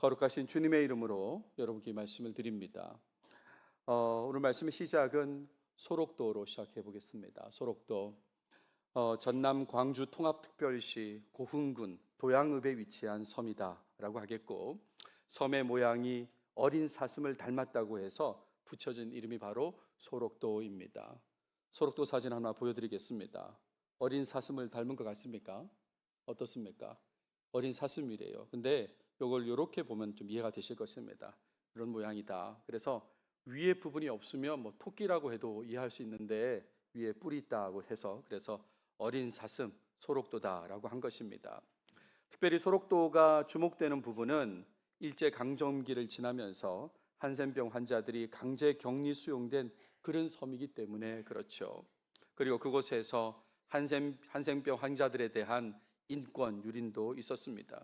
거룩하신 주님의 이름으로 여러분께 말씀을 드립니다. 오늘 말씀의 시작은 소록도로 시작해 보겠습니다. 소록도, 전남 광주 통합특별시 고흥군 도양읍에 위치한 섬이다라고 하겠고, 섬의 모양이 어린 사슴을 닮았다고 해서 붙여진 이름이 바로 소록도입니다. 소록도 사진 하나 보여드리겠습니다. 어린 사슴을 닮은 것 같습니까? 어떻습니까? 어린 사슴이래요. 근데 이걸 이렇게 보면 좀 이해가 되실 것입니다. 이런 모양이다. 그래서 위에 부분이 없으면 뭐 토끼라고 해도 이해할 수 있는데 위에 뿔이 있다고 해서 그래서 어린 사슴 소록도다라고 한 것입니다. 특별히 소록도가 주목되는 부분은 일제 강점기를 지나면서 한센병 환자들이 강제 격리 수용된 그런 섬이기 때문에 그렇죠. 그리고 그곳에서 한센병 환자들에 대한 인권 유린도 있었습니다.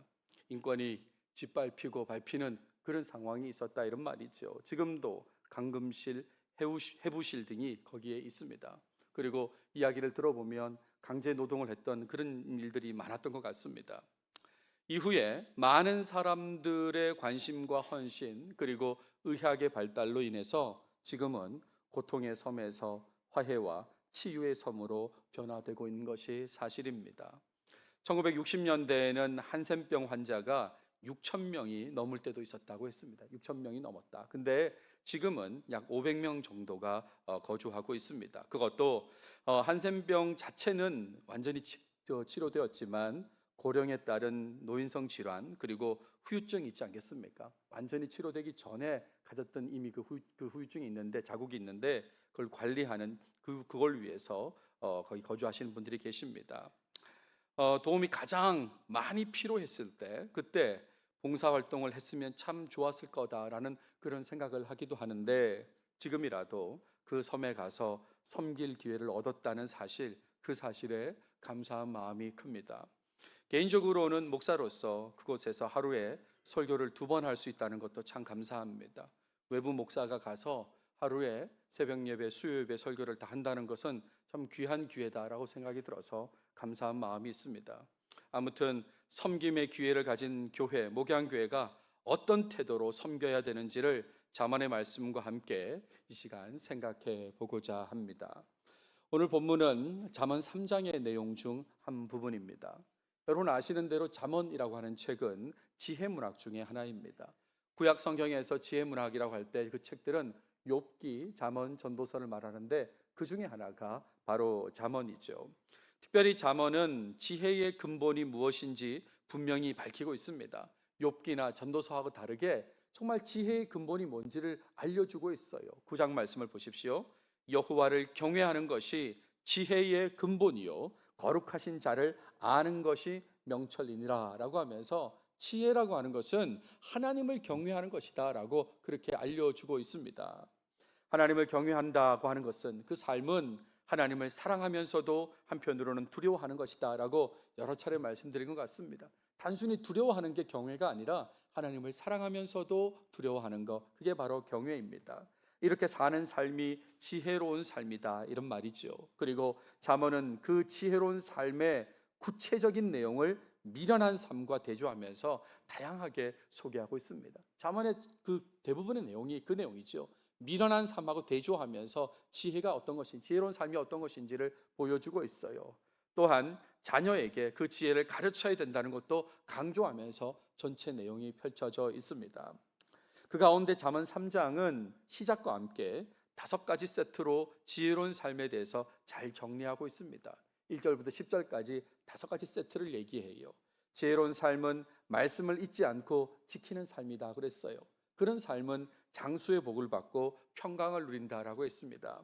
인권이 짓밟히고 밟히는 그런 상황이 있었다 이런 말이죠. 지금도 강금실, 해부실 등이 거기에 있습니다. 그리고 이야기를 들어보면 강제 노동을 했던 그런 일들이 많았던 것 같습니다. 이후에 많은 사람들의 관심과 헌신 그리고 의학의 발달로 인해서 지금은 고통의 섬에서 화해와 치유의 섬으로 변화되고 있는 것이 사실입니다. 1960년대에는 한센병 환자가 6천 명이 넘을 때도 있었다고 했습니다. 6천 명이 넘었다. 근데 지금은 약 500명 정도가 거주하고 있습니다. 그것도 한센병 자체는 완전히 치료되었지만 고령에 따른 노인성 질환 그리고 후유증이 있지 않겠습니까? 완전히 치료되기 전에 가졌던 이미 그 후유증이 있는데 자국이 있는데 그걸 관리하는 그걸 위해서 거기 거주하시는 분들이 계십니다. 도움이 가장 많이 필요했을 때 그때 봉사활동을 했으면 참 좋았을 거다라는 그런 생각을 하기도 하는데 지금이라도 그 섬에 가서 섬길 기회를 얻었다는 사실, 그 사실에 감사한 마음이 큽니다. 개인적으로는 목사로서 그곳에서 하루에 설교를 2번 할 수 있다는 것도 참 감사합니다. 외부 목사가 가서 하루에 새벽 예배, 수요 예배 설교를 다 한다는 것은 참 귀한 기회다라고 생각이 들어서 감사한 마음이 있습니다. 아무튼 섬김의 기회를 가진 교회, 목양교회가 어떤 태도로 섬겨야 되는지를 잠언의 말씀과 함께 이 시간 생각해 보고자 합니다. 오늘 본문은 잠언 3장의 내용 중 한 부분입니다. 여러분 아시는 대로 잠언이라고 하는 책은 지혜문학 중에 하나입니다. 구약 성경에서 지혜문학이라고 할 때 그 책들은 욥기, 잠언, 전도서를 말하는데 그 중에 하나가 바로 잠언이죠. 특별히 잠언은 지혜의 근본이 무엇인지 분명히 밝히고 있습니다. 욥기나 전도서하고 다르게 정말 지혜의 근본이 뭔지를 알려주고 있어요. 9장 말씀을 보십시오. 여호와를 경외하는 것이 지혜의 근본이요 거룩하신 자를 아는 것이 명철이니라 라고 하면서 지혜라고 하는 것은 하나님을 경외하는 것이다 라고 그렇게 알려주고 있습니다. 하나님을 경외한다고 하는 것은 그 삶은 하나님을 사랑하면서도 한편으로는 두려워하는 것이다 라고 여러 차례 말씀드린 것 같습니다. 단순히 두려워하는 게 경외가 아니라 하나님을 사랑하면서도 두려워하는 것, 그게 바로 경외입니다. 이렇게 사는 삶이 지혜로운 삶이다 이런 말이죠. 그리고 잠언은 그 지혜로운 삶의 구체적인 내용을 미련한 삶과 대조하면서 다양하게 소개하고 있습니다. 잠언의 그 대부분의 내용이 그 내용이죠. 미련한 삶하고 대조하면서 지혜가 어떤 것인지, 지혜로운 삶이 어떤 것인지를 보여주고 있어요. 또한 자녀에게 그 지혜를 가르쳐야 된다는 것도 강조하면서 전체 내용이 펼쳐져 있습니다. 그 가운데 잠언 3장은 시작과 함께 5가지 세트로 지혜로운 삶에 대해서 잘 정리하고 있습니다. 1절부터 10절까지 5가지 세트를 얘기해요. 지혜로운 삶은 말씀을 잊지 않고 지키는 삶이다 그랬어요. 그런 삶은 장수의 복을 받고 평강을 누린다라고 했습니다.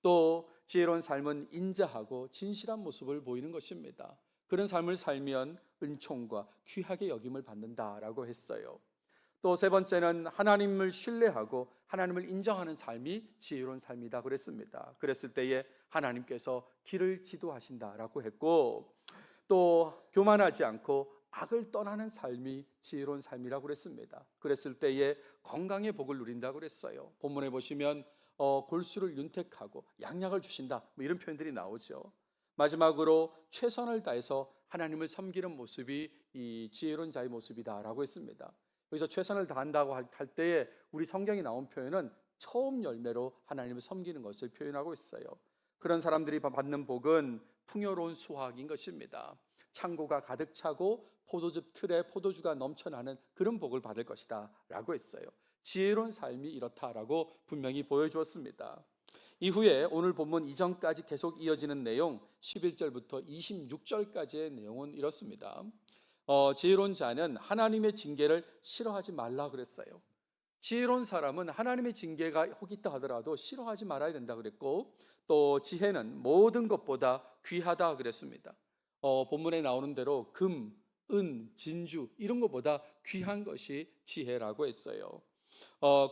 또 지혜로운 삶은 인자하고 진실한 모습을 보이는 것입니다. 그런 삶을 살면 은총과 귀하게 여김을 받는다라고 했어요. 또 세 번째는 하나님을 신뢰하고 하나님을 인정하는 삶이 지혜로운 삶이다 그랬습니다. 그랬을 때에 하나님께서 길을 지도하신다라고 했고, 또 교만하지 않고 악을 떠나는 삶이 지혜로운 삶이라고 그랬습니다. 그랬을 때에 건강의 복을 누린다고 그랬어요. 본문에 보시면 골수를 윤택하고 양약을 주신다 뭐 이런 표현들이 나오죠. 마지막으로 최선을 다해서 하나님을 섬기는 모습이 이 지혜로운 자의 모습이다라고 했습니다. 여기서 최선을 다한다고 할 때에 우리 성경에 나온 표현은 처음 열매로 하나님을 섬기는 것을 표현하고 있어요. 그런 사람들이 받는 복은 풍요로운 수확인 것입니다. 창고가 가득 차고 포도즙 틀에 포도주가 넘쳐나는 그런 복을 받을 것이다 라고 했어요. 지혜로운 삶이 이렇다라고 분명히 보여주었습니다. 이후에 오늘 본문 이전까지 계속 이어지는 내용 11절부터 26절까지의 내용은 이렇습니다. 지혜로운 자는 하나님의 징계를 싫어하지 말라 그랬어요. 지혜로운 사람은 하나님의 징계가 혹 있다 하더라도 싫어하지 말아야 된다 그랬고, 또 지혜는 모든 것보다 귀하다 그랬습니다. 본문에 나오는 대로 금, 은, 진주 이런 것보다 귀한 것이 지혜라고 했어요.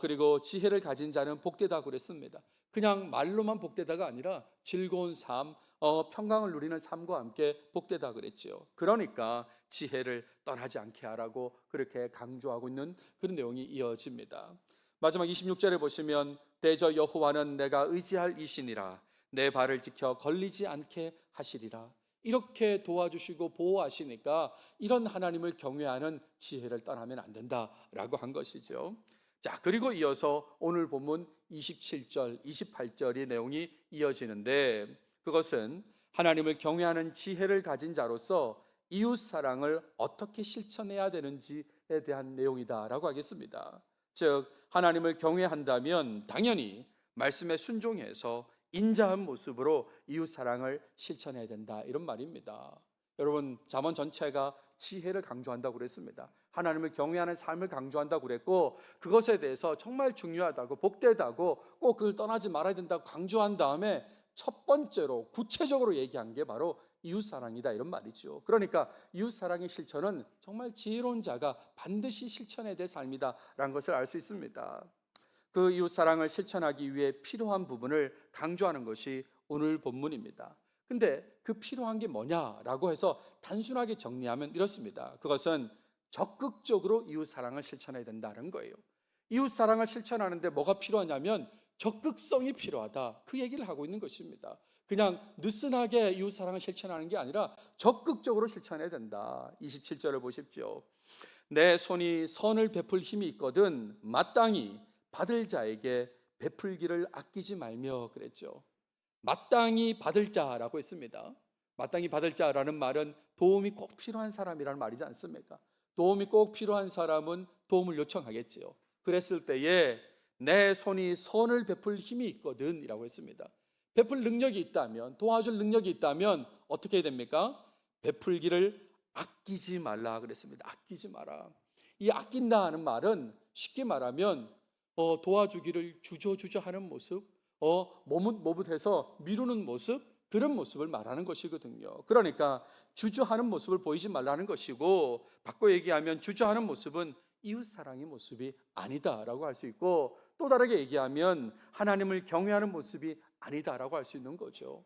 그리고 지혜를 가진 자는 복되다 그랬습니다. 그냥 말로만 복되다가 아니라 즐거운 삶, 평강을 누리는 삶과 함께 복되다 그랬지요. 그러니까 지혜를 떠나지 않게 하라고 그렇게 강조하고 있는 그런 내용이 이어집니다. 마지막 26절에 보시면 대저 여호와는 내가 의지할 이시니라 내 발을 지켜 걸리지 않게 하시리라. 이렇게 도와주시고 보호하시니까 이런 하나님을 경외하는 지혜를 떠나면 안 된다라고 한 것이죠. 자, 그리고 이어서 오늘 본문 27절, 28절의 내용이 이어지는데, 그것은 하나님을 경외하는 지혜를 가진 자로서 이웃 사랑을 어떻게 실천해야 되는지에 대한 내용이다라고 하겠습니다. 즉, 하나님을 경외한다면 당연히 말씀에 순종해서 인자한 모습으로 이웃 사랑을 실천해야 된다, 이런 말입니다. 여러분, 잠언 전체가 지혜를 강조한다고 그랬습니다. 하나님을 경외하는 삶을 강조한다고 그랬고, 그것에 대해서 정말 중요하다고, 복되다고, 꼭 그걸 떠나지 말아야 된다고 강조한 다음에 첫 번째로 구체적으로 얘기한 게 바로 이웃사랑이다, 이런 말이죠. 그러니까 이웃사랑의 실천은 정말 지혜로운 자가 반드시 실천해야 될 삶이다 라는 것을 알 수 있습니다. 그 이웃사랑을 실천하기 위해 필요한 부분을 강조하는 것이 오늘 본문입니다. 근데 그 필요한 게 뭐냐라고 해서 단순하게 정리하면 이렇습니다. 그것은 적극적으로 이웃사랑을 실천해야 된다는 거예요. 이웃사랑을 실천하는데 뭐가 필요하냐면 적극성이 필요하다, 그 얘기를 하고 있는 것입니다. 그냥 느슨하게 이웃사랑을 실천하는 게 아니라 적극적으로 실천해야 된다. 27절을 보십시오. 내 손이 선을 베풀 힘이 있거든 마땅히 받을 자에게 베풀기를 아끼지 말며 그랬죠. 마땅히 받을 자라고 했습니다. 마땅히 받을 자라는 말은 도움이 꼭 필요한 사람이라는 말이지 않습니까? 도움이 꼭 필요한 사람은 도움을 요청하겠지요. 그랬을 때에 내 손이 선을 베풀 힘이 있거든 이라고 했습니다. 베풀 능력이 있다면, 도와줄 능력이 있다면 어떻게 해야 됩니까? 베풀기를 아끼지 말라 그랬습니다. 아끼지 마라. 이 아낀다 하는 말은 쉽게 말하면 도와주기를 주저주저 하는 모습, 머뭇머뭇해서 미루는 모습, 그런 모습을 말하는 것이거든요. 그러니까 주저하는 모습을 보이지 말라는 것이고, 바꿔 얘기하면 주저하는 모습은 이웃사랑의 모습이 아니다라고 할 수 있고, 또 다르게 얘기하면 하나님을 경외하는 모습이 아니다라고 할 수 있는 거죠.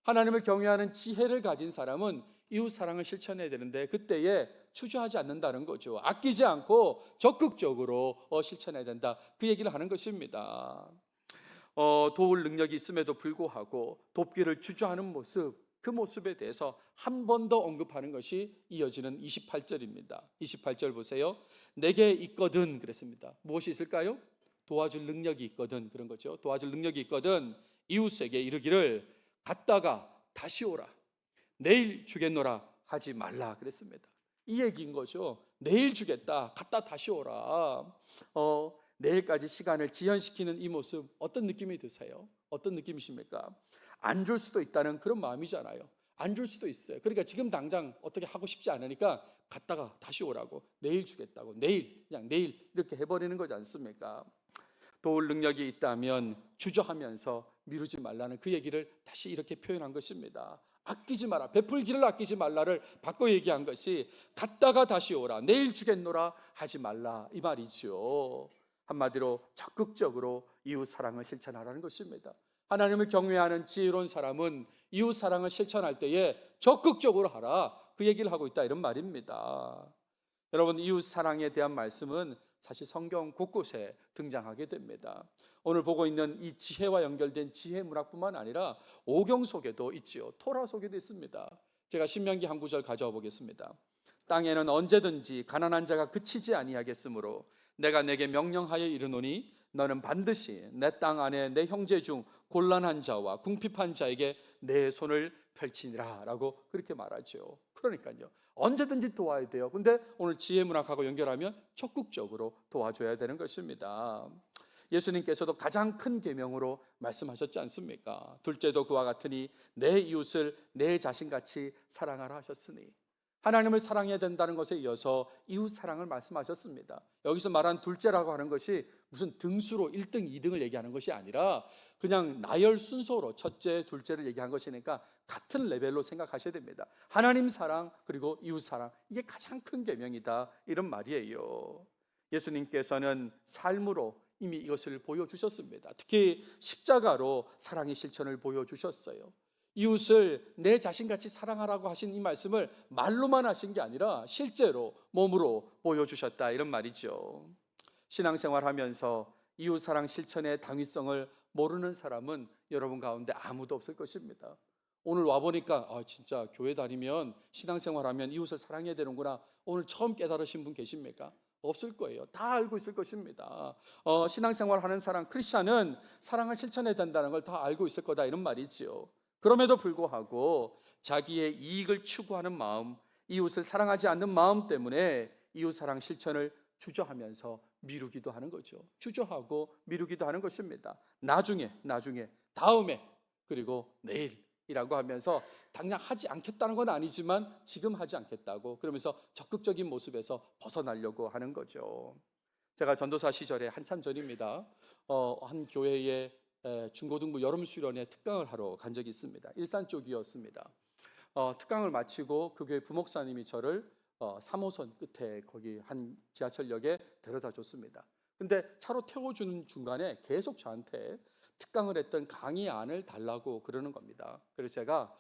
하나님을 경외하는 지혜를 가진 사람은 이웃사랑을 실천해야 되는데 그때에 주저하지 않는다는 거죠. 아끼지 않고 적극적으로 실천해야 된다, 그 얘기를 하는 것입니다. 도울 능력이 있음에도 불구하고 돕기를 주저하는 모습, 그 모습에 대해서 한 번 더 언급하는 것이 이어지는 28절입니다. 28절 보세요. 내게 있거든 그랬습니다. 무엇이 있을까요? 도와줄 능력이 있거든, 그런 거죠. 도와줄 능력이 있거든 이웃에게 이르기를 갔다가 다시 오라, 내일 주겠노라 하지 말라 그랬습니다. 이 얘기인 거죠. 내일 주겠다, 갔다 다시 오라. 내일까지 시간을 지연시키는 이 모습 어떤 느낌이 드세요? 어떤 느낌이십니까? 안 줄 수도 있다는 그런 마음이잖아요. 안 줄 수도 있어요. 그러니까 지금 당장 어떻게 하고 싶지 않으니까 갔다가 다시 오라고, 내일 주겠다고, 내일, 그냥 내일 이렇게 해버리는 거지 않습니까? 도울 능력이 있다면 주저하면서 미루지 말라는 그 얘기를 다시 이렇게 표현한 것입니다. 아끼지 마라, 베풀기를 아끼지 말라를 바꿔 얘기한 것이 갔다가 다시 오라, 내일 주겠노라 하지 말라, 이 말이죠. 한마디로 적극적으로 이웃 사랑을 실천하라는 것입니다. 하나님을 경외하는 지혜로운 사람은 이웃 사랑을 실천할 때에 적극적으로 하라, 그 얘기를 하고 있다, 이런 말입니다. 여러분, 이웃 사랑에 대한 말씀은 사실 성경 곳곳에 등장하게 됩니다. 오늘 보고 있는 이 지혜와 연결된 지혜 문학뿐만 아니라 오경 속에도 있지요. 토라 속에도 있습니다. 제가 신명기 한 구절 가져와 보겠습니다. 땅에는 언제든지 가난한 자가 그치지 아니하겠으므로 내가 내게 명령하여 이르노니 너는 반드시 내 땅 안에 내 형제 중 곤란한 자와 궁핍한 자에게 내 손을 펼치니라 라고 그렇게 말하죠. 그러니까요, 언제든지 도와야 돼요. 근데 오늘 지혜 문학하고 연결하면 적극적으로 도와줘야 되는 것입니다. 예수님께서도 가장 큰 계명으로 말씀하셨지 않습니까? 둘째도 그와 같으니 내 이웃을 내 자신같이 사랑하라 하셨으니, 하나님을 사랑해야 된다는 것에 이어서 이웃 사랑을 말씀하셨습니다. 여기서 말한 둘째라고 하는 것이 무슨 등수로 1등, 2등을 얘기하는 것이 아니라 그냥 나열 순서로 첫째, 둘째를 얘기한 것이니까 같은 레벨로 생각하셔야 됩니다. 하나님 사랑 그리고 이웃 사랑, 이게 가장 큰 계명이다, 이런 말이에요. 예수님께서는 삶으로 이미 이것을 보여주셨습니다. 특히 십자가로 사랑의 실천을 보여주셨어요. 이웃을 내 자신같이 사랑하라고 하신 이 말씀을 말로만 하신 게 아니라 실제로 몸으로 보여주셨다, 이런 말이죠. 신앙생활하면서 이웃사랑 실천의 당위성을 모르는 사람은 여러분 가운데 아무도 없을 것입니다. 오늘 와보니까 진짜 교회 다니면 신앙생활하면 이웃을 사랑해야 되는구나, 오늘 처음 깨달으신 분 계십니까? 없을 거예요. 다 알고 있을 것입니다. 신앙생활하는 사람, 크리스찬은 사랑을 실천해야 된다는 걸 다 알고 있을 거다, 이런 말이지요. 그럼에도 불구하고 자기의 이익을 추구하는 마음, 이웃을 사랑하지 않는 마음 때문에 이웃사랑 실천을 주저하면서 미루기도 하는 거죠. 주저하고 미루기도 하는 것입니다. 나중에, 다음에, 그리고 내일이라고 하면서 당장 하지 않겠다는 건 아니지만 지금 하지 않겠다고 그러면서 적극적인 모습에서 벗어나려고 하는 거죠. 제가 전도사 시절에 한참 전입니다. 한 교회에 중고등부 여름 수련회 특강을 하러 간 적이 있습니다. 일산 쪽이었습니다. 특강을 마치고 그 교회 부목사님이 저를 3호선 끝에 거기 한 지하철역에 데려다 줬습니다. 근데 차로 태워주는 중간에 계속 저한테 특강을 했던 강의안을 달라고 그러는 겁니다. 그래서 제가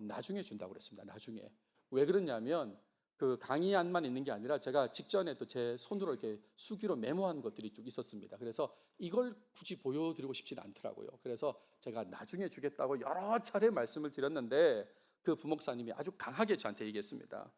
나중에 준다고 그랬습니다. 나중에. 왜 그러냐면 그 강의안만 있는 게 아니라 제가 직전에 또 제 손으로 이렇게 수기로 메모한 것들이 쭉 있었습니다. 그래서 이걸 굳이 보여드리고 싶지는 않더라고요. 그래서 제가 나중에 주겠다고 여러 차례 말씀을 드렸는데 그 부목사님이 아주 강하게 저한테 얘기했습니다.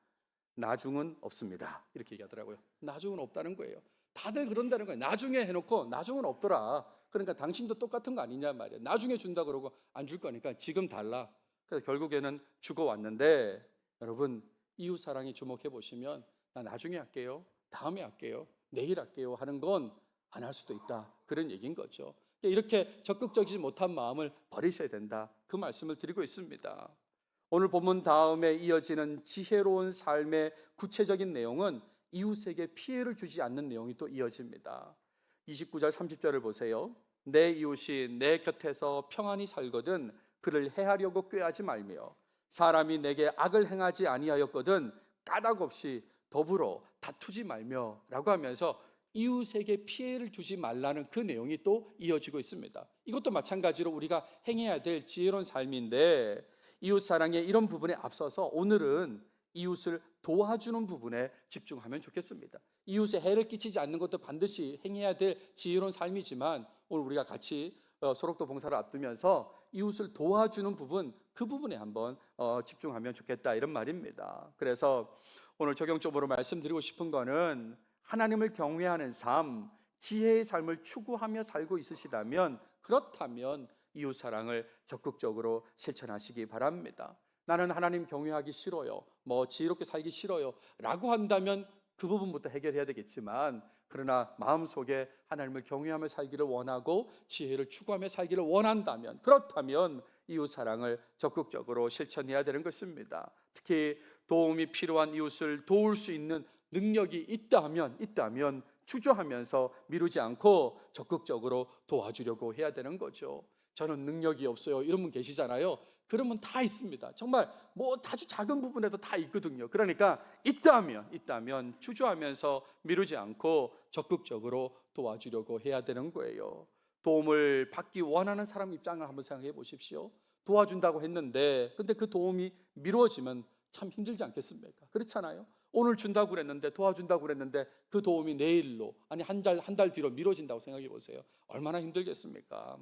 나중은 없습니다, 이렇게 얘기하더라고요. 나중은 없다는 거예요. 다들 그런다는 거예요. 나중에 해놓고 나중은 없더라. 그러니까 당신도 똑같은 거 아니냐 말이에요. 나중에 준다 그러고 안 줄 거니까 지금 달라. 그래서 결국에는 주고 왔는데, 여러분 이웃사랑에 주목해 보시면 나 나중에 할게요, 다음에 할게요, 내일 할게요 하는 건 안 할 수도 있다, 그런 얘기인 거죠. 이렇게 적극적이지 못한 마음을 버리셔야 된다, 그 말씀을 드리고 있습니다. 오늘 본문 다음에 이어지는 지혜로운 삶의 구체적인 내용은 이웃에게 피해를 주지 않는 내용이 또 이어집니다. 29절 30절을 보세요. 내 이웃이 내 곁에서 평안히 살거든 그를 해하려고 꾀하지 말며 사람이 내게 악을 행하지 아니하였거든 까닭 없이 더불어 다투지 말며 라고 하면서 이웃에게 피해를 주지 말라는 그 내용이 또 이어지고 있습니다. 이것도 마찬가지로 우리가 행해야 될 지혜로운 삶인데, 이웃사랑의 이런 부분에 앞서서 오늘은 이웃을 도와주는 부분에 집중하면 좋겠습니다. 이웃에 해를 끼치지 않는 것도 반드시 행해야 될 지혜로운 삶이지만 오늘 우리가 같이 소록도 봉사를 앞두면서 이웃을 도와주는 부분, 그 부분에 한번 집중하면 좋겠다, 이런 말입니다. 그래서 오늘 적용적으로 말씀드리고 싶은 거는 하나님을 경외하는 삶, 지혜의 삶을 추구하며 살고 있으시다면, 그렇다면 이웃사랑을 적극적으로 실천하시기 바랍니다. 나는 하나님 경외하기 싫어요, 지혜롭게 살기 싫어요 라고 한다면 그 부분부터 해결해야 되겠지만, 그러나 마음속에 하나님을 경외하며 살기를 원하고 지혜를 추구하며 살기를 원한다면, 그렇다면 이웃사랑을 적극적으로 실천해야 되는 것입니다. 특히 도움이 필요한 이웃을 도울 수 있는 능력이 있다면 주저하면서 미루지 않고 적극적으로 도와주려고 해야 되는 거죠. 저는 능력이 없어요, 이런 분 계시잖아요. 그러면 다 있습니다. 정말 아주 작은 부분에도 다 있거든요. 그러니까 있다면 주저하면서 미루지 않고 적극적으로 도와주려고 해야 되는 거예요. 도움을 받기 원하는 사람 입장을 한번 생각해 보십시오. 도와준다고 했는데 근데 그 도움이 미뤄지면 참 힘들지 않겠습니까? 그렇잖아요. 오늘 준다고 그랬는데, 도와준다고 그랬는데 그 도움이 내일로, 아니 한 달 뒤로 미뤄진다고 생각해 보세요. 얼마나 힘들겠습니까?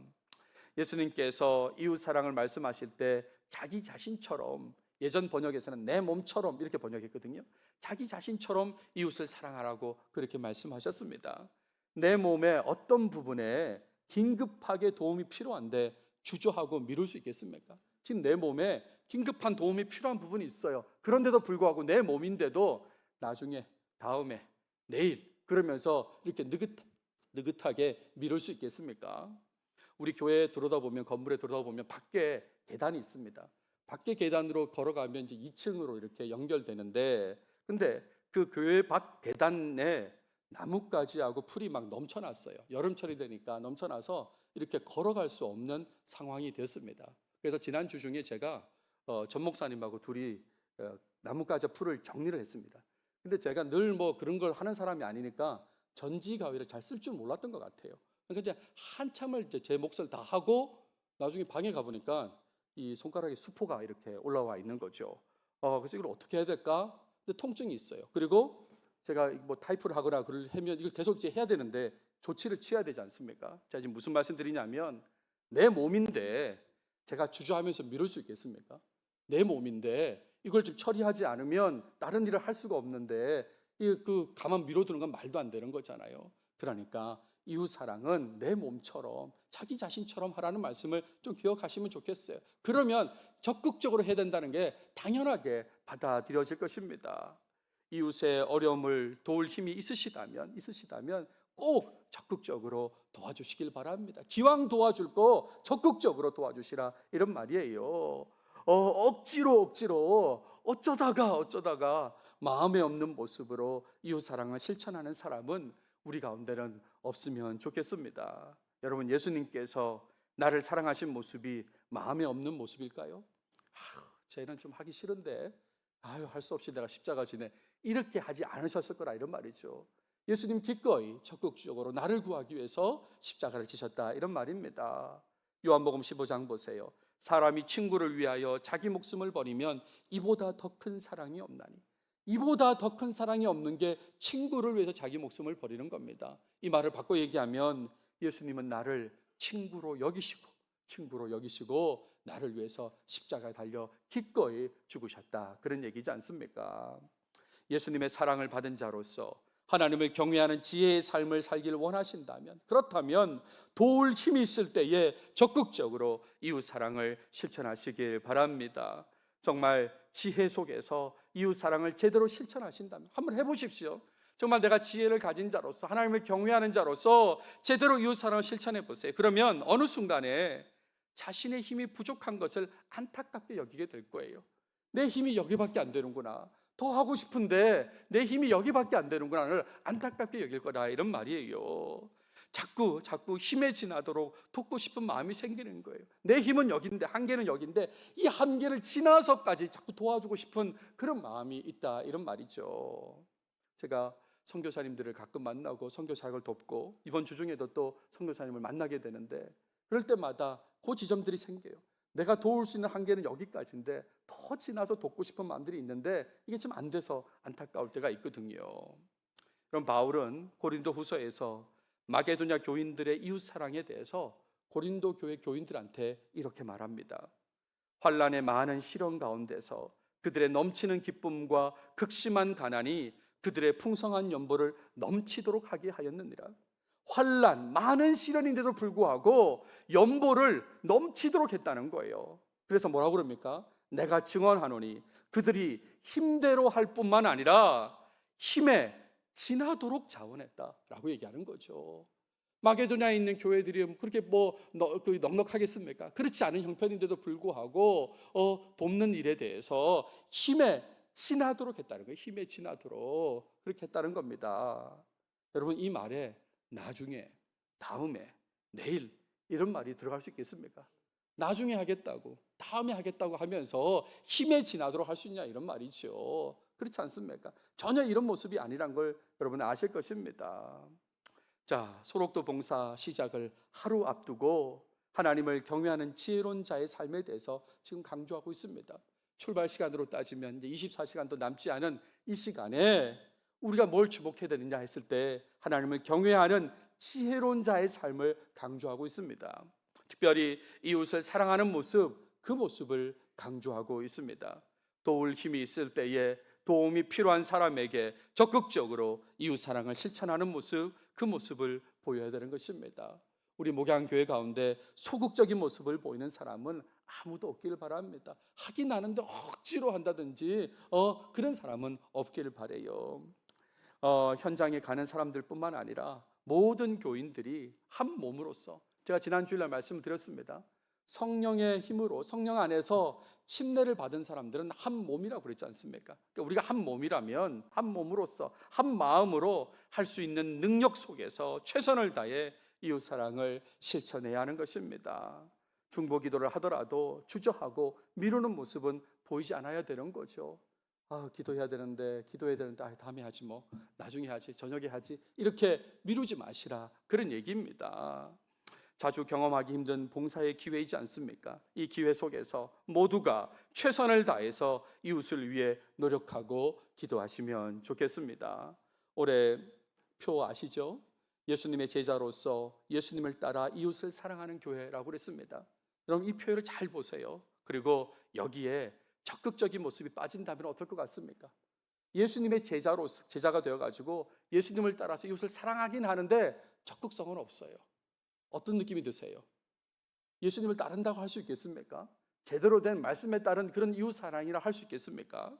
예수님께서 이웃사랑을 말씀하실 때 자기 자신처럼 예전 번역에서는 내 몸처럼 이렇게 번역했거든요. 자기 자신처럼 이웃을 사랑하라고 그렇게 말씀하셨습니다. 내 몸의 어떤 부분에 긴급하게 도움이 필요한데 주저하고 미룰 수 있겠습니까? 지금 내 몸에 긴급한 도움이 필요한 부분이 있어요. 그런데도 불구하고 내 몸인데도 나중에, 다음에, 내일 그러면서 이렇게 느긋하게 미룰 수 있겠습니까? 우리 교회에 들어다 보면, 건물에 들어다 보면 밖에 계단이 있습니다. 밖에 계단으로 걸어가면 이제 2층으로 이렇게 연결되는데, 근데 그 교회 밖 계단에 나뭇가지하고 풀이 막 넘쳐났어요. 여름철이 되니까 넘쳐나서 이렇게 걸어갈 수 없는 상황이 됐습니다. 그래서 지난주 중에 제가 전 목사님하고 둘이 나뭇가지 풀을 정리를 했습니다. 근데 제가 늘 뭐 그런 걸 하는 사람이 아니니까 전지 가위를 잘 쓸 줄 몰랐던 것 같아요. 그러니까 이제 한참을 이제 제 몫을 다 하고 나중에 방에 가보니까 이 손가락에 수포가 이렇게 올라와 있는 거죠. 그래서 이걸 어떻게 해야 될까? 근데 통증이 있어요. 그리고 제가 뭐 타이프를 하거나 하면 이걸 계속 이제 해야 되는데 조치를 취해야 되지 않습니까? 제가 지금 무슨 말씀 드리냐면 내 몸인데 제가 주저하면서 미룰 수 있겠습니까? 내 몸인데 이걸 좀 처리하지 않으면 다른 일을 할 수가 없는데 가만 미뤄두는 건 말도 안 되는 거잖아요. 그러니까 이웃 사랑은 내 몸처럼 자기 자신처럼 하라는 말씀을 좀 기억하시면 좋겠어요. 그러면 적극적으로 해야 된다는 게 당연하게 받아들여질 것입니다. 이웃의 어려움을 도울 힘이 있으시다면 꼭 적극적으로 도와주시길 바랍니다. 기왕 도와줄 거 적극적으로 도와주시라 이런 말이에요. 억지로 어쩌다가 마음에 없는 모습으로 이웃 사랑을 실천하는 사람은 우리 가운데는 없으면 좋겠습니다. 여러분, 예수님께서 나를 사랑하신 모습이 마음에 없는 모습일까요? 쟤는 좀 하기 싫은데 할 수 없이 내가 십자가 지네, 이렇게 하지 않으셨을 거라 이런 말이죠. 예수님 기꺼이 적극적으로 나를 구하기 위해서 십자가를 지셨다 이런 말입니다. 요한복음 15장 보세요. 사람이 친구를 위하여 자기 목숨을 버리면 이보다 더 큰 사랑이 없나니. 이보다 더 큰 사랑이 없는 게 친구를 위해서 자기 목숨을 버리는 겁니다. 이 말을 바꿔 얘기하면 예수님은 나를 친구로 여기시고 나를 위해서 십자가에 달려 기꺼이 죽으셨다 그런 얘기지 않습니까? 예수님의 사랑을 받은 자로서 하나님을 경외하는 지혜의 삶을 살기를 원하신다면, 그렇다면 도울 힘이 있을 때에 적극적으로 이웃 사랑을 실천하시길 바랍니다. 정말 지혜 속에서 이웃 사랑을 제대로 실천하신다면 한번 해보십시오. 정말 내가 지혜를 가진 자로서, 하나님을 경외하는 자로서 제대로 이웃 사랑을 실천해 보세요. 그러면 어느 순간에 자신의 힘이 부족한 것을 안타깝게 여기게 될 거예요. 내 힘이 여기밖에 안 되는구나, 더 하고 싶은데 내 힘이 여기밖에 안 되는구나를 안타깝게 여길 거다 이런 말이에요. 자꾸 힘에 지나도록 돕고 싶은 마음이 생기는 거예요. 내 힘은 여기인데, 한계는 여기인데 이 한계를 지나서까지 자꾸 도와주고 싶은 그런 마음이 있다 이런 말이죠. 제가 선교사님들을 가끔 만나고 선교 사역을 돕고 이번 주 중에도 또 선교사님을 만나게 되는데, 그럴 때마다 그 지점들이 생겨요. 내가 도울 수 있는 한계는 여기까지인데 더 지나서 돕고 싶은 마음들이 있는데 이게 좀 안 돼서 안타까울 때가 있거든요. 그럼 바울은 고린도 후서에서 마게도냐 교인들의 이웃 사랑에 대해서 고린도 교회 교인들한테 이렇게 말합니다. 환난의 많은 시련 가운데서 그들의 넘치는 기쁨과 극심한 가난이 그들의 풍성한 연보를 넘치도록 하게 하였느니라. 환난, 많은 시련인데도 불구하고 연보를 넘치도록 했다는 거예요. 그래서 뭐라고 그럽니까? 내가 증언하노니 그들이 힘대로 할 뿐만 아니라 힘에 지나도록 자원했다라고 얘기하는 거죠. 마게도냐에 있는 교회들이 그렇게 넉넉하겠습니까? 그렇지 않은 형편인데도 불구하고 돕는 일에 대해서 힘에 지나도록 했다는 거예요. 힘에 지나도록 그렇게 했다는 겁니다. 여러분, 이 말에 나중에, 다음에, 내일 이런 말이 들어갈 수 있겠습니까? 나중에 하겠다고, 다음에 하겠다고 하면서 힘에 지나도록 할 수 있냐 이런 말이죠. 그렇지 않습니까? 전혀 이런 모습이 아니란 걸 여러분 아실 것입니다. 자, 소록도 봉사 시작을 하루 앞두고 하나님을 경외하는 지혜로운 자의 삶에 대해서 지금 강조하고 있습니다. 출발 시간으로 따지면 이제 24시간도 남지 않은 이 시간에 우리가 뭘 주목해야 되느냐 했을 때 하나님을 경외하는 지혜로운 자의 삶을 강조하고 있습니다. 특별히 이웃을 사랑하는 모습, 그 모습을 강조하고 있습니다. 도울 힘이 있을 때에 도움이 필요한 사람에게 적극적으로 이웃 사랑을 실천하는 모습, 그 모습을 보여야 되는 것입니다. 우리 목양교회 가운데 소극적인 모습을 보이는 사람은 아무도 없기를 바랍니다. 하긴 하는데 억지로 한다든지 그런 사람은 없기를 바라요. 현장에 가는 사람들뿐만 아니라 모든 교인들이 한 몸으로서, 제가 지난 주일날 말씀을 드렸습니다. 성령의 힘으로, 성령 안에서 침례를 받은 사람들은 한 몸이라고 그랬지 않습니까? 그러니까 우리가 한 몸이라면 한 몸으로서 한 마음으로 할 수 있는 능력 속에서 최선을 다해 이웃 사랑을 실천해야 하는 것입니다. 중보 기도를 하더라도 주저하고 미루는 모습은 보이지 않아야 되는 거죠. 기도해야 되는데 다음에 하지, 뭐 나중에 하지, 저녁에 하지, 이렇게 미루지 마시라, 그런 얘기입니다. 자주 경험하기 힘든 봉사의 기회이지 않습니까? 이 기회 속에서 모두가 최선을 다해서 이웃을 위해 노력하고 기도하시면 좋겠습니다. 올해 표 아시죠? 예수님의 제자로서 예수님을 따라 이웃을 사랑하는 교회라고 그랬습니다. 여러분, 이 표를 잘 보세요. 그리고 여기에 적극적인 모습이 빠진다면 어떨 것 같습니까? 예수님의 제자가 되어가지고 예수님을 따라서 이웃을 사랑하긴 하는데 적극성은 없어요. 어떤 느낌이 드세요? 예수님을 따른다고 할 수 있겠습니까? 제대로 된 말씀에 따른 그런 이웃 사랑이라 할 수 있겠습니까?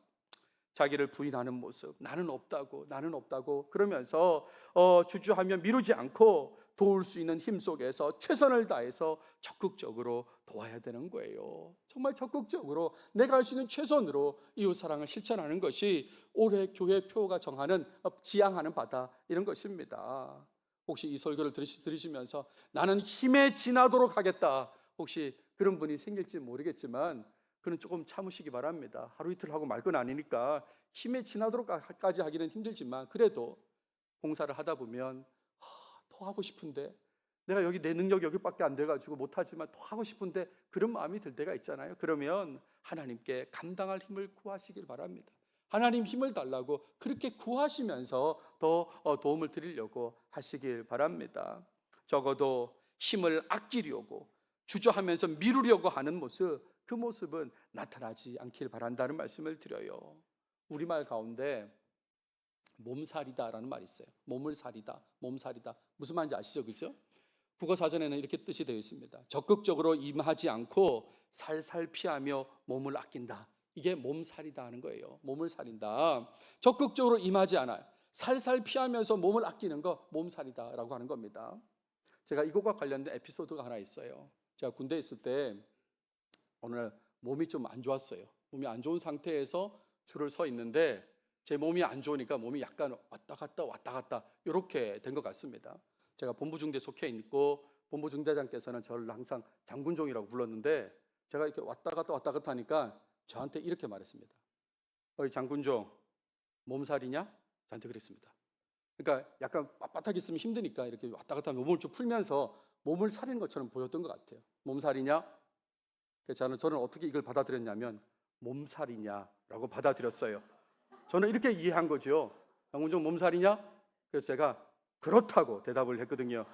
자기를 부인하는 모습, 나는 없다고 그러면서 주저하며 미루지 않고 도울 수 있는 힘 속에서 최선을 다해서 적극적으로 도와야 되는 거예요. 정말 적극적으로 내가 할 수 있는 최선으로 이웃 사랑을 실천하는 것이 올해 교회 표가 정하는, 지향하는 바다, 이런 것입니다. 혹시 이 설교를 들으시면서 나는 힘에 지나도록 하겠다, 혹시 그런 분이 생길지 모르겠지만 그는 조금 참으시기 바랍니다. 하루 이틀 하고 말 건 아니니까 힘에 지나도록까지 하기는 힘들지만, 그래도 봉사를 하다 보면 더 하고 싶은데, 내가 여기 내 능력이 여기밖에 안 돼가지고 못하지만 더 하고 싶은데, 그런 마음이 들 때가 있잖아요. 그러면 하나님께 감당할 힘을 구하시길 바랍니다. 하나님 힘을 달라고 그렇게 구하시면서 더 도움을 드리려고 하시길 바랍니다. 적어도 힘을 아끼려고 주저하면서 미루려고 하는 모습, 그 모습은 나타나지 않길 바란다는 말씀을 드려요. 우리말 가운데 몸살이다라는 말이 있어요. 몸을 살이다, 몸살이다. 무슨 말인지 아시죠? 그죠? 국어사전에는 이렇게 뜻이 되어 있습니다. 적극적으로 임하지 않고 살살 피하며 몸을 아낀다. 이게 몸살이다 하는 거예요. 몸을 살인다. 적극적으로 임하지 않아요. 살살 피하면서 몸을 아끼는 거 몸살이다라고 하는 겁니다. 제가 이것과 관련된 에피소드가 하나 있어요. 제가 군대에 있을 때 어느 날 몸이 좀 안 좋았어요. 몸이 안 좋은 상태에서 줄을 서 있는데 제 몸이 안 좋으니까 몸이 약간 왔다 갔다 이렇게 된 것 같습니다. 제가 본부중대 속해 있고 본부중대장께서는 저를 항상 장군종이라고 불렀는데, 제가 이렇게 왔다 갔다 하니까 저한테 이렇게 말했습니다. 어이 장군종, 몸살이냐? 저한테 그랬습니다. 그러니까 약간 빳빳하게 있으면 힘드니까 이렇게 왔다 갔다 하면 몸을 좀 풀면서 몸을 사리는 것처럼 보였던 것 같아요. 몸살이냐? 그래서 저는 어떻게 이걸 받아들였냐면 몸살이냐라고 받아들였어요. 저는 이렇게 이해한 거죠. 장군종 몸살이냐? 그래서 제가 그렇다고 대답을 했거든요.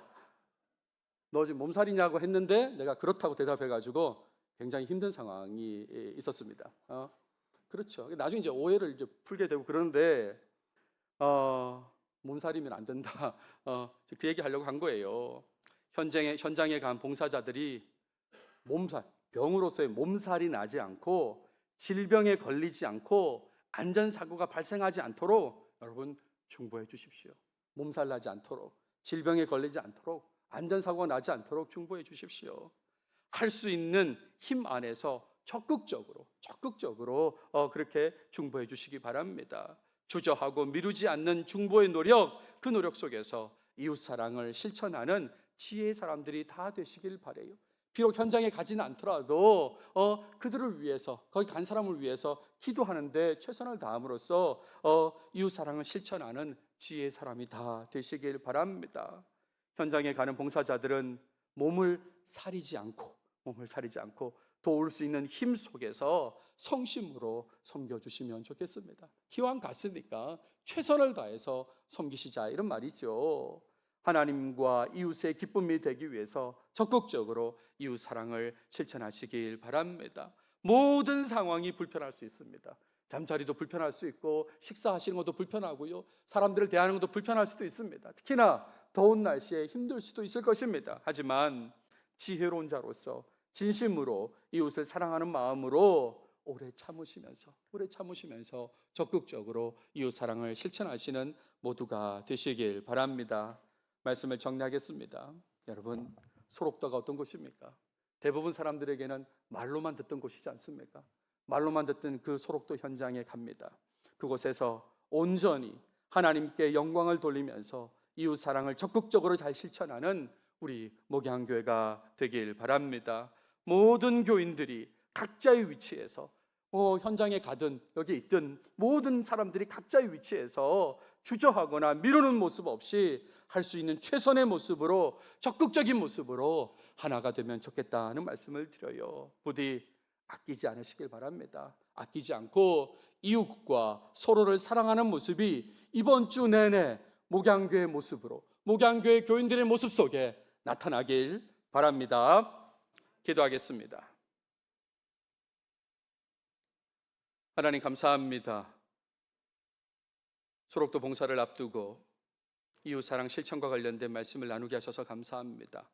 너 지금 몸살이냐고 했는데 내가 그렇다고 대답해가지고 굉장히 힘든 상황이 있었습니다. 그렇죠. 나중에 이제 오해를 이제 풀게 되고 그러는데 몸살이면 안 된다. 그 얘기 하려고 한 거예요. 현장에 간 봉사자들이 병으로서의 몸살이 나지 않고 질병에 걸리지 않고 안전사고가 발생하지 않도록 여러분 중보해 주십시오. 몸살 나지 않도록, 질병에 걸리지 않도록, 안전사고가 나지 않도록 중보해 주십시오. 할 수 있는 힘 안에서 적극적으로 그렇게 중보해 주시기 바랍니다. 주저하고 미루지 않는 중보의 노력, 그 노력 속에서 이웃 사랑을 실천하는 지혜의 사람들이 다 되시길 바라요. 비록 현장에 가지는 않더라도 그들을 위해서, 거기 간 사람을 위해서 기도하는데 최선을 다함으로써 이웃 사랑을 실천하는 지혜의 사람이 다 되시길 바랍니다. 현장에 가는 봉사자들은 몸을 사리지 않고 도울 수 있는 힘 속에서 성심으로 섬겨주시면 좋겠습니다. 기왕 갔으니까 최선을 다해서 섬기시자, 이런 말이죠. 하나님과 이웃의 기쁨이 되기 위해서 적극적으로 이웃 사랑을 실천하시길 바랍니다. 모든 상황이 불편할 수 있습니다. 잠자리도 불편할 수 있고 식사하시는 것도 불편하고요, 사람들을 대하는 것도 불편할 수도 있습니다. 특히나 더운 날씨에 힘들 수도 있을 것입니다. 하지만 지혜로운 자로서 진심으로 이웃을 사랑하는 마음으로 오래 참으시면서 적극적으로 이웃 사랑을 실천하시는 모두가 되시길 바랍니다. 말씀을 정리하겠습니다. 여러분, 소록도가 어떤 곳입니까? 대부분 사람들에게는 말로만 듣던 곳이지 않습니까? 말로만 듣던 그 소록도 현장에 갑니다. 그곳에서 온전히 하나님께 영광을 돌리면서 이웃 사랑을 적극적으로 잘 실천하는 우리 목양교회가 되길 바랍니다. 모든 교인들이 각자의 위치에서 현장에 가든 여기 있든 모든 사람들이 각자의 위치에서 주저하거나 미루는 모습 없이 할 수 있는 최선의 모습으로, 적극적인 모습으로 하나가 되면 좋겠다는 말씀을 드려요. 부디 아끼지 않으시길 바랍니다. 아끼지 않고 이웃과 서로를 사랑하는 모습이 이번 주 내내 목양교회의 모습으로, 목양교회 교인들의 모습 속에 나타나길 바랍니다. 기도하겠습니다. 하나님 감사합니다. 소록도 봉사를 앞두고 이웃사랑 실천과 관련된 말씀을 나누게 하셔서 감사합니다.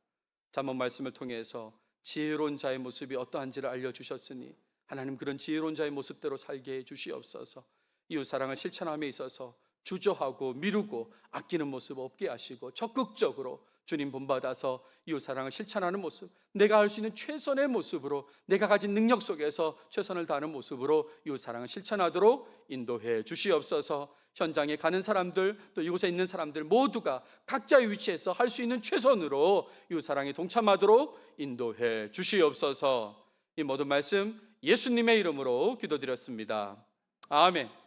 잠언 말씀을 통해서 지혜로운 자의 모습이 어떠한지를 알려주셨으니 하나님, 그런 지혜로운 자의 모습대로 살게 해주시옵소서. 이웃사랑을 실천함에 있어서 주저하고 미루고 아끼는 모습 없게 하시고 적극적으로 주님 본받아서 이웃사랑을 실천하는 모습, 내가 할 수 있는 최선의 모습으로, 내가 가진 능력 속에서 최선을 다하는 모습으로 이웃사랑을 실천하도록 인도해 주시옵소서. 현장에 가는 사람들, 또 이곳에 있는 사람들 모두가 각자의 위치에서 할 수 있는 최선으로 이웃사랑에 동참하도록 인도해 주시옵소서. 이 모든 말씀 예수님의 이름으로 기도드렸습니다. 아멘.